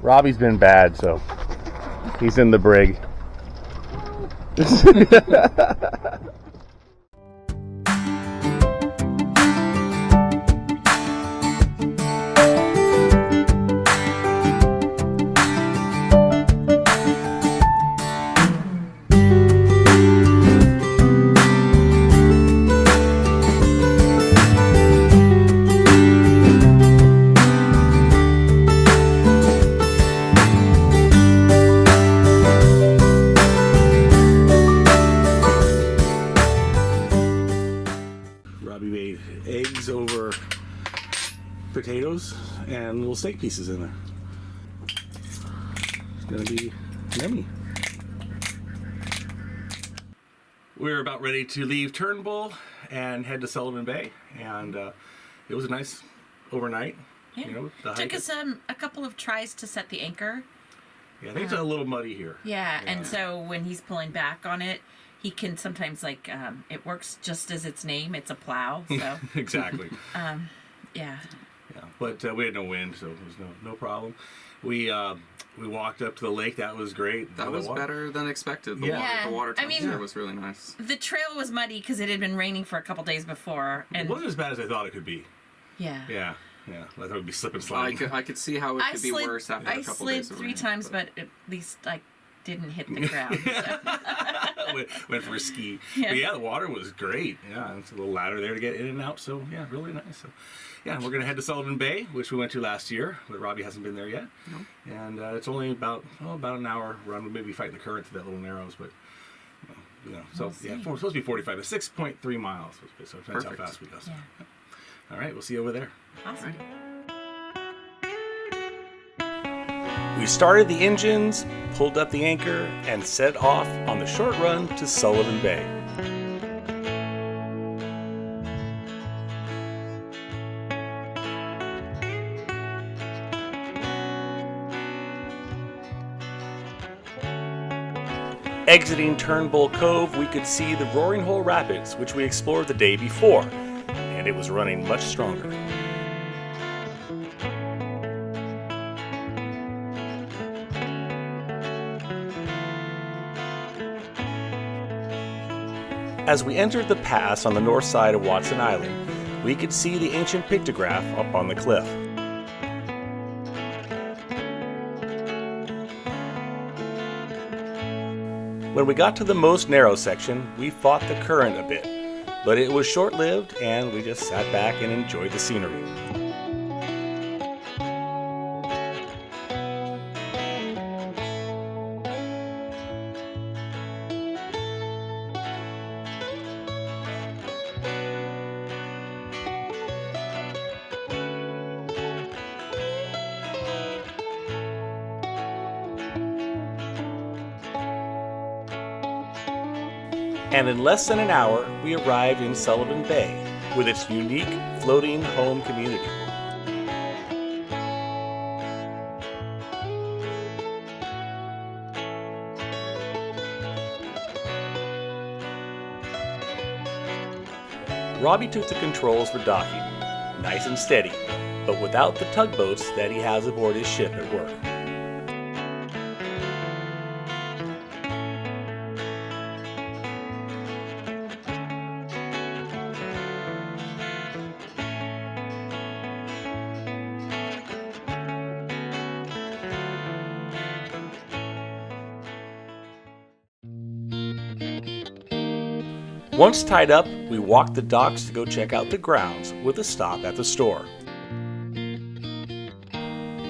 Robbie's been bad, so he's in the brig. Eggs over potatoes and little steak pieces in there. It's gonna be yummy. We're about ready to leave Turnbull and head to Sullivan Bay, and it was a nice overnight. Yeah. You know, took us a couple of tries to set the anchor. Yeah, I think it's a little muddy here. Yeah, and so when he's pulling back on it, he can sometimes, like, it works just as its name. It's a plow, so. Exactly. Yeah. Yeah, but we had no wind, so it was no problem. We walked up to the lake. That was great. That was better than expected. The water temperature was really nice. The trail was muddy because it had been raining for a couple days before. And it wasn't as bad as I thought it could be. Yeah. Yeah. Yeah, I thought it would be slip and slide. I could see how it could be worse after a couple days of rain. I slid 3 times, but at least I didn't hit the ground. So. went for a ski. Yeah. But yeah, the water was great. Yeah, it's a little ladder there to get in and out. So yeah, really nice. So yeah, we're gonna head to Sullivan Bay, which we went to last year, but Robbie hasn't been there yet. No. And it's only about an hour run. We may be fighting the current to that little narrows, but you know. So yeah, it's supposed to be 45, but 6.3 miles. So it depends how fast we go. So. Yeah. All right, we'll see you over there. Awesome. We started the engines, pulled up the anchor, and set off on the short run to Sullivan Bay. Exiting Turnbull Cove, we could see the Roaring Hole Rapids, which we explored the day before, and it was running much stronger. As we entered the pass on the north side of Watson Island, we could see the ancient pictograph up on the cliff. When we got to the most narrow section, we fought the current a bit, but it was short-lived and we just sat back and enjoyed the scenery. And in less than an hour, we arrived in Sullivan Bay with its unique floating home community. Robbie took the controls for docking, nice and steady, but without the tugboats that he has aboard his ship at work. Once tied up, we walked the docks to go check out the grounds with a stop at the store.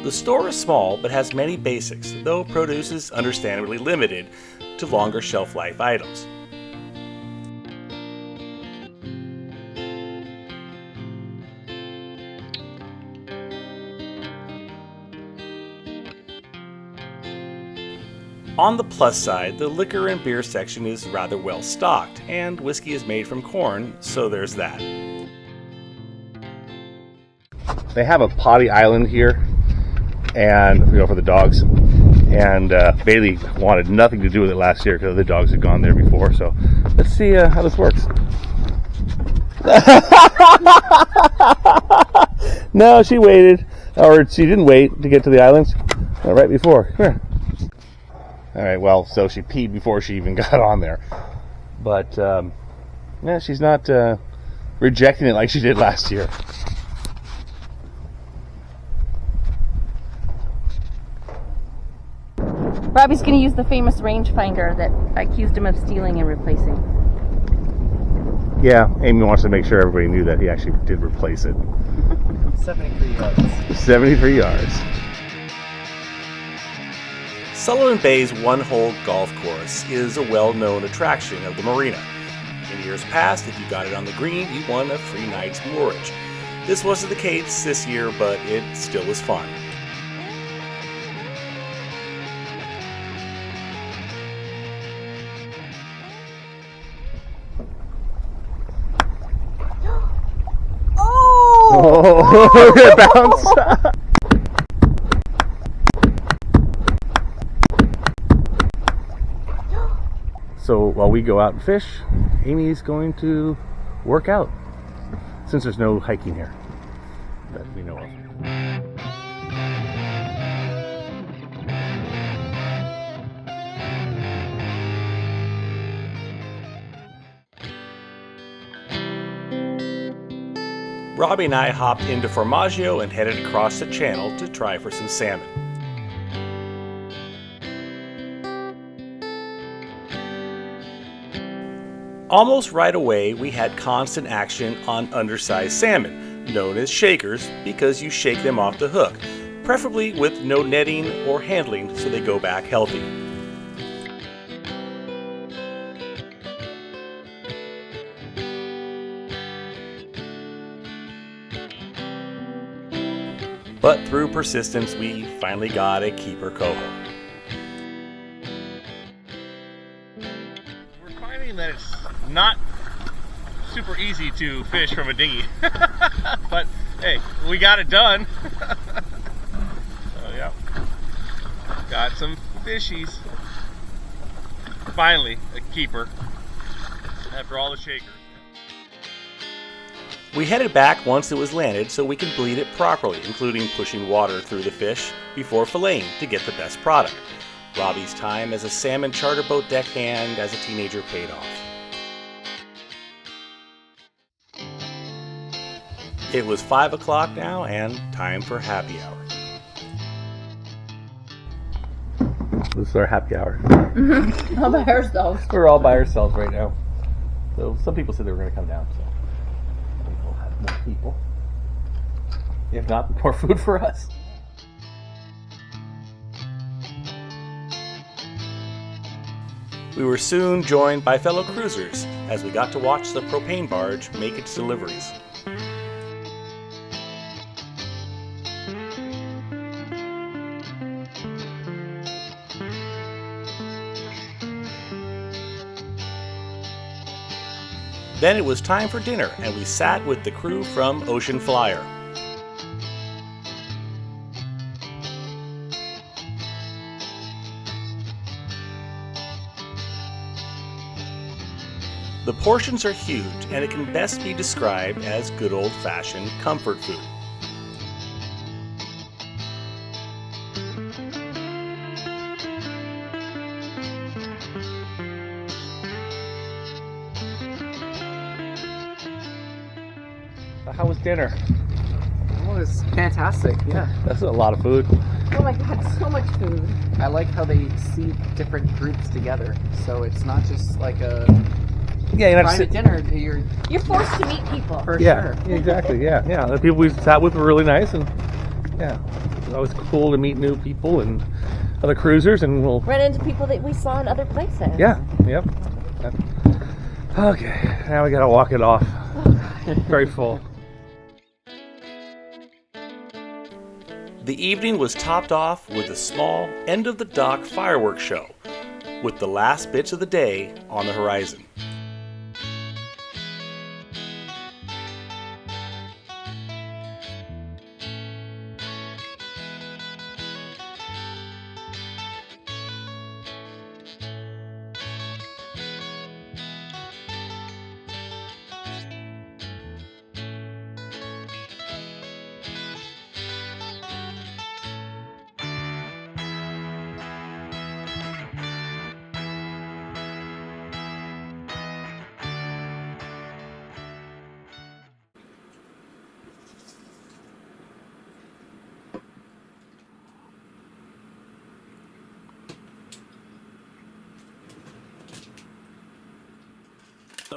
The store is small but has many basics, though produce is understandably limited to longer shelf life items. On the plus side, the liquor and beer section is rather well stocked, and whiskey is made from corn, so there's that. They have a potty island here, and for the dogs. And Bailey wanted nothing to do with it last year because the dogs had gone there before. So let's see how this works. No, she waited. Or she didn't wait to get to the islands right before. Come here. All right, well, so she peed before she even got on there. But, yeah, she's not rejecting it like she did last year. Robbie's going to use the famous rangefinder that I accused him of stealing and replacing. Yeah, Amy wants to make sure everybody knew that he actually did replace it. 73 yards. 73 yards. Sullivan Bay's one-hole golf course is a well-known attraction of the marina. In years past, if you got it on the green, you won a free night's moorage. This wasn't the case this year, but it still was fun. Oh, it bounced. So while we go out and fish, Amy's going to work out, since there's no hiking here that we know of. Robbie and I hopped into Formaggio and headed across the channel to try for some salmon. Almost right away, we had constant action on undersized salmon, known as shakers, because you shake them off the hook, preferably with no netting or handling so they go back healthy. But through persistence, we finally got a keeper coho. We're finding that it's not super easy to fish from a dinghy. But hey, we got it done. So yeah, got some fishies. Finally, a keeper after all the shakers. We headed back once it was landed so we could bleed it properly, including pushing water through the fish before filleting to get the best product. Robbie's time as a salmon charter boat deckhand as a teenager paid off. It was 5 o'clock now and time for happy hour. This is our happy hour. All by ourselves. We're all by ourselves right now. So some people said they were going to come down, so we'll have more people. If not, more food for us. We were soon joined by fellow cruisers as we got to watch the propane barge make its deliveries. Then it was time for dinner, and we sat with the crew from Ocean Flyer. The portions are huge, and it can best be described as good old-fashioned comfort food. How was dinner? Oh, it was fantastic, yeah. That's a lot of food. Oh my god, so much food. I like how they see different groups together, so it's not just like a private dinner. You're forced to meet people. For sure. Exactly, yeah. The people we sat with were really nice, and yeah, it's always cool to meet new people and other cruisers, and we'll run into people that we saw in other places. Yeah, yep. Okay, now we gotta walk it off. Very full. The evening was topped off with a small end-of-the-dock fireworks show, with the last bits of the day on the horizon.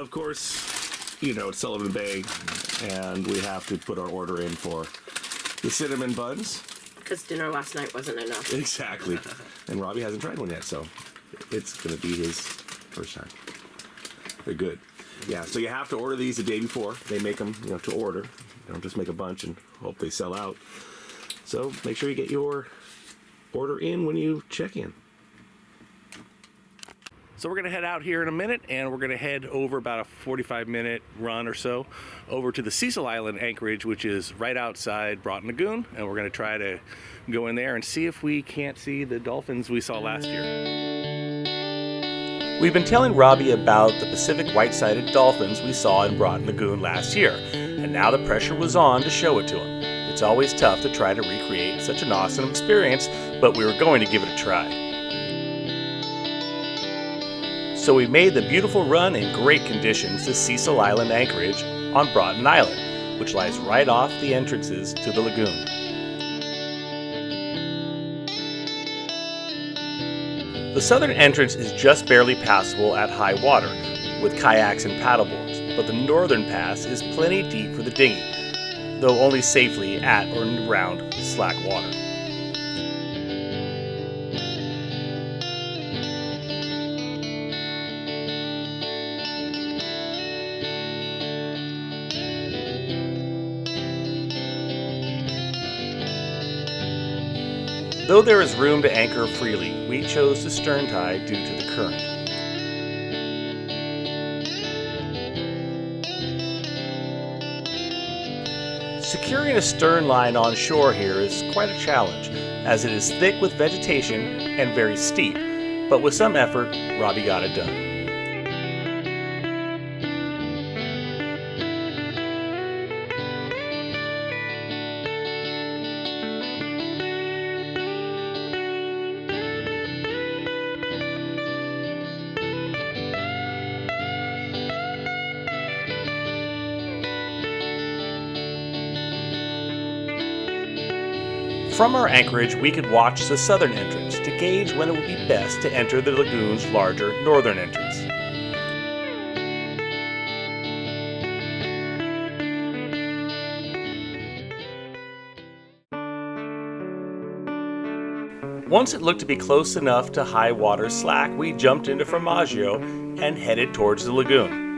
Of course, you know, it's Sullivan Bay, and we have to put our order in for the cinnamon buns. Because dinner last night wasn't enough. Exactly. And Robbie hasn't tried one yet, so it's going to be his first time. They're good. Yeah, so you have to order these the day before. They make them, you know, to order. You don't just make a bunch and hope they sell out. So make sure you get your order in when you check in. So we're going to head out here in a minute, and we're going to head over about a 45-minute run or so over to the Cecil Island anchorage, which is right outside Broughton Lagoon, and we're going to try to go in there and see if we can't see the dolphins we saw last year. We've been telling Robbie about the Pacific white-sided dolphins we saw in Broughton Lagoon last year, and now the pressure was on to show it to him. It's always tough to try to recreate such an awesome experience, but we were going to give it a try. So we made the beautiful run in great conditions to Cecil Island anchorage on Broughton Island, which lies right off the entrances to the lagoon. The southern entrance is just barely passable at high water, with kayaks and paddleboards, but the northern pass is plenty deep for the dinghy, though only safely at or around slack water. Though there is room to anchor freely, we chose to stern tie due to the current. Securing a stern line on shore here is quite a challenge, as it is thick with vegetation and very steep, but with some effort, Robbie got it done. From our anchorage, we could watch the southern entrance to gauge when it would be best to enter the lagoon's larger northern entrance. Once it looked to be close enough to high water slack, we jumped into Formaggio and headed towards the lagoon.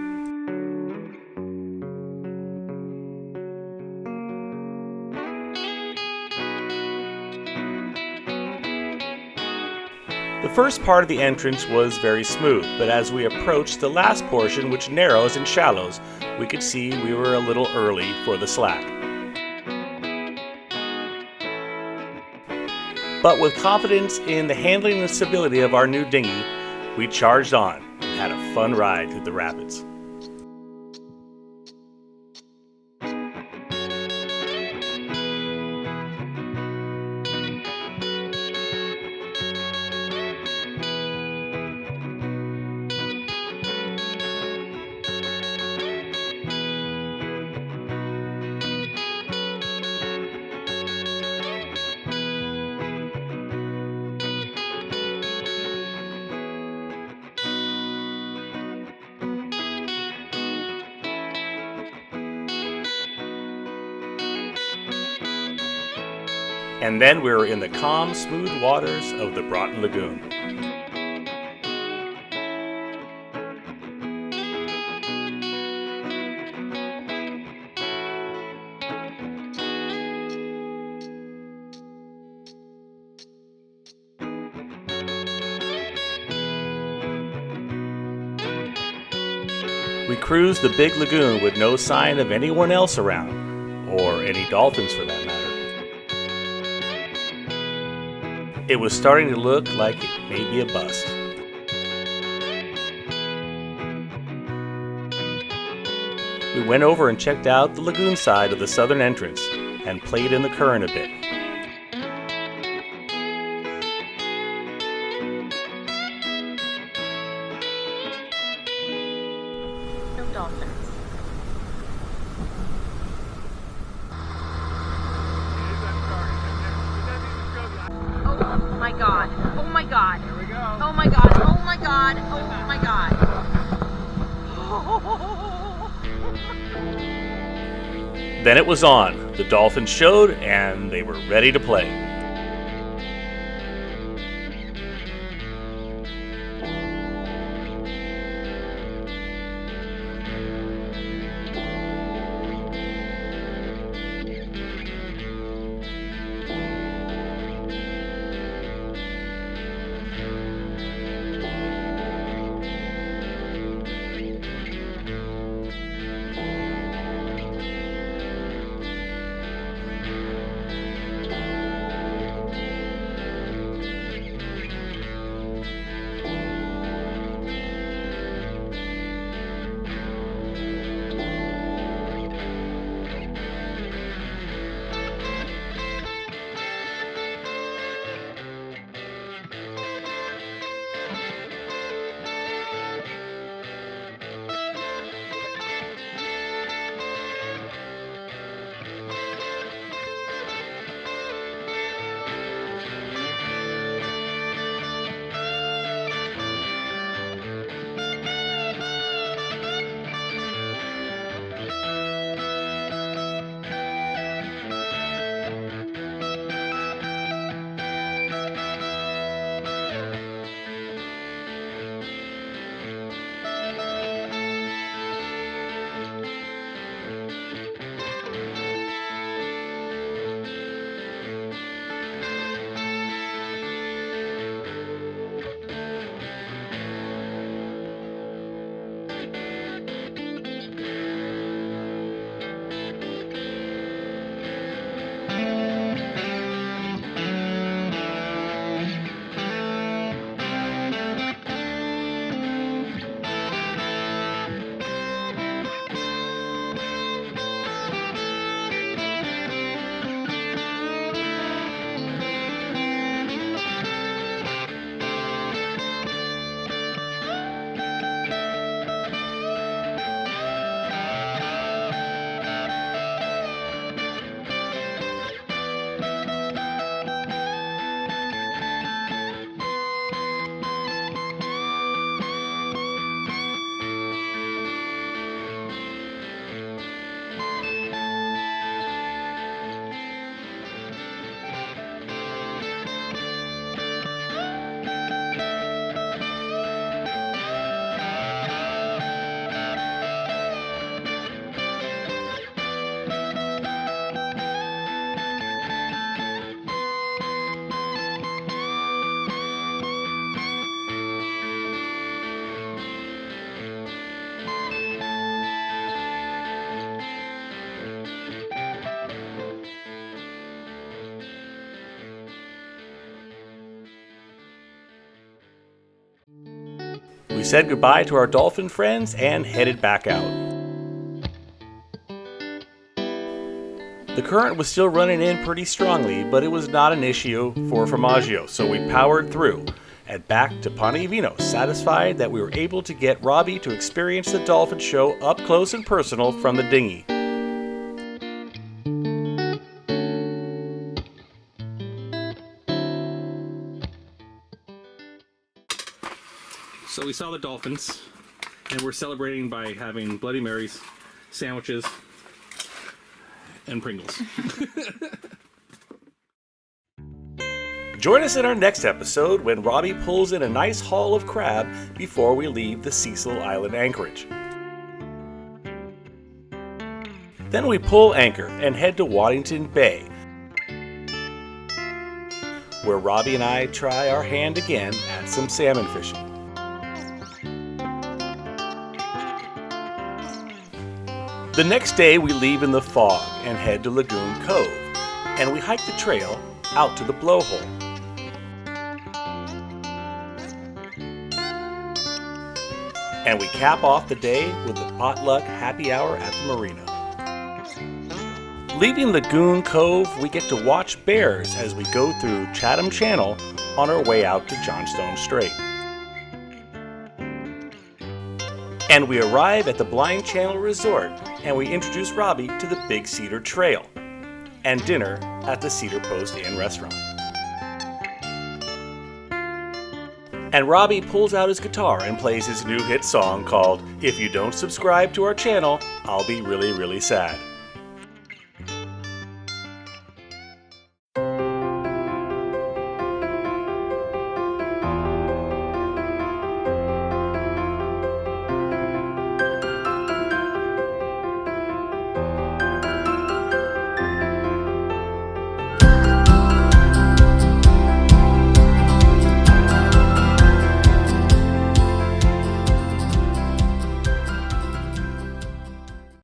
The first part of the entrance was very smooth, but as we approached the last portion, which narrows and shallows, we could see we were a little early for the slack. But with confidence in the handling and stability of our new dinghy, we charged on and had a fun ride through the rapids. And then we were in the calm, smooth waters of the Broughton Lagoon. We cruised the big lagoon with no sign of anyone else around, or any dolphins for that matter. It was starting to look like it may be a bust. We went over and checked out the lagoon side of the southern entrance and played in the current a bit. No dolphins. Oh my god. Oh my god. Here we go. Oh my god. Oh my god. Oh my god. Then it was on. The Dolphins showed, and they were ready to play. We said goodbye to our dolphin friends and headed back out. The current was still running in pretty strongly, but it was not an issue for Formaggio, so we powered through and back to Ponte Vino, satisfied that we were able to get Robbie to experience the dolphin show up close and personal from the dinghy. So we saw the dolphins, and we're celebrating by having Bloody Marys, sandwiches, and Pringles. Join us in our next episode when Robbie pulls in a nice haul of crab before we leave the Cecil Island anchorage. Then we pull anchor and head to Waddington Bay, where Robbie and I try our hand again at some salmon fishing. The next day we leave in the fog and head to Lagoon Cove, and we hike the trail out to the blowhole. And we cap off the day with the potluck happy hour at the marina. Leaving Lagoon Cove, we get to watch bears as we go through Chatham Channel on our way out to Johnstone Strait. And we arrive at the Blind Channel Resort, and we introduce Robbie to the Big Cedar Trail and dinner at the Cedar Post Inn restaurant. And Robbie pulls out his guitar and plays his new hit song called "If You Don't Subscribe to Our Channel, I'll Be Really, Really Sad."